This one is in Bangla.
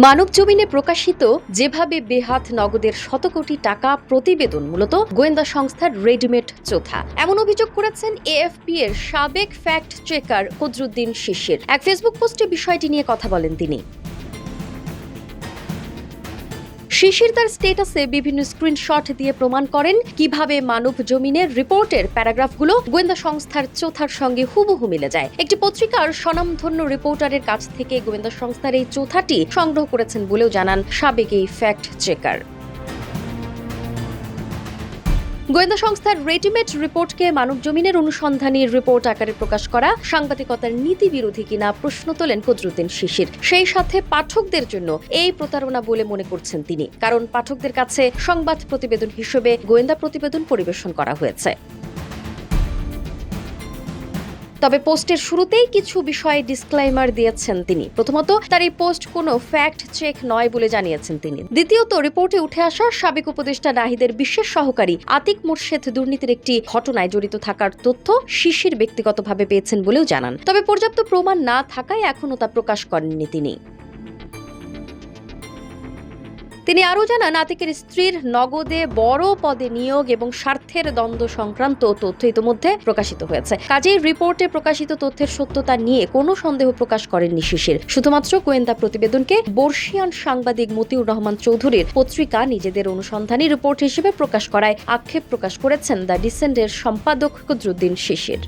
মানবজমিনে প্রকাশিত যেভাবে বেহাত নগদের শত কোটি টাকা প্রতিবেদন মূলত গোয়েন্দা সংস্থার রেডিমেড চোথা, এমন অভিযোগ করেছেন এএফপি এর সাবেক ফ্যাক্ট চেকার কদরুদ্দিন শিশির। এক ফেসবুক পোস্টে বিষয়টি নিয়ে কথা বলেন তিনি। শিশির তার স্ট্যাটাসে বিভিন্ন স্ক্রিনশট দিয়ে প্রমাণ করেন কিভাবে মানবজমিনের রিপোর্টের প্যারাগ্রাফগুলো গোয়েন্দা সংস্থার চোথার সঙ্গে হুবহু মিলে যায়। একটি পত্রিকার স্বনামধন্য রিপোর্টারের কাছ থেকে গোয়েন্দা সংস্থার এই চোথাটি সংগ্রহ করেছেন বলেও জানান সাবেক এই ফ্যাক্ট চেকার। গোয়েন্দা সংস্থার রেডিমেড রিপোর্টকে মানবজমিনের অনুসন্ধানী রিপোর্ট আকারে প্রকাশ করা সাংবাদিকতার নীতি বিরোধী কিনা প্রশ্ন তোলেন কদরুদ্দিন শিশির। সেই সাথে পাঠকদের জন্য এই প্রতারণা বলে মনে করছেন তিনি, কারণ পাঠকদের কাছে সংবাদ প্রতিবেদন হিসেবে গোয়েন্দা প্রতিবেদন পরিবেশন করা হয়েছে। তবে পোস্টের শুরুতেই কিছু বিষয়ে ডিসক্লেইমার দিয়েছেন তিনি। প্রথমত, তার এই পোস্ট কোনো ফ্যাক্ট চেক নয় বলে জানিয়েছেন তিনি। দ্বিতীয়ত, রিপোর্টে উঠে আসা সাবেক উপদেষ্টা নাহিদের বিশেষ সহকারী আতিক মোর্শেদ দুর্নীতির একটি ঘটনায় জড়িত থাকার তথ্য শিশির ব্যক্তিগতভাবে পেয়েছেন বলেও জানান। তবে পর্যাপ্ত প্রমাণ না থাকায় এখনও তা প্রকাশ করেননি তিনি। তিনি আরও জানান, আতিকের স্ত্রীর নগদে বড় পদে নিয়োগ এবং স্বার্থের দ্বন্দ্ব সংক্রান্ত তথ্য ইতিমধ্যে প্রকাশিত হয়েছে। কাজেই রিপোর্টে প্রকাশিত তথ্যের সত্যতা নিয়ে কোনো সন্দেহ প্রকাশ করেননি শিশির। শুধুমাত্র গোয়েন্দা প্রতিবেদনকে বর্ষিয়ান সাংবাদিক মতিউর রহমান চৌধুরীর পত্রিকা নিজেদের অনুসন্ধানী রিপোর্ট হিসেবে প্রকাশ করায় আক্ষেপ প্রকাশ করেছেন দ্য ডিসেন্ডের সম্পাদক কদরুদ্দিন শিশির।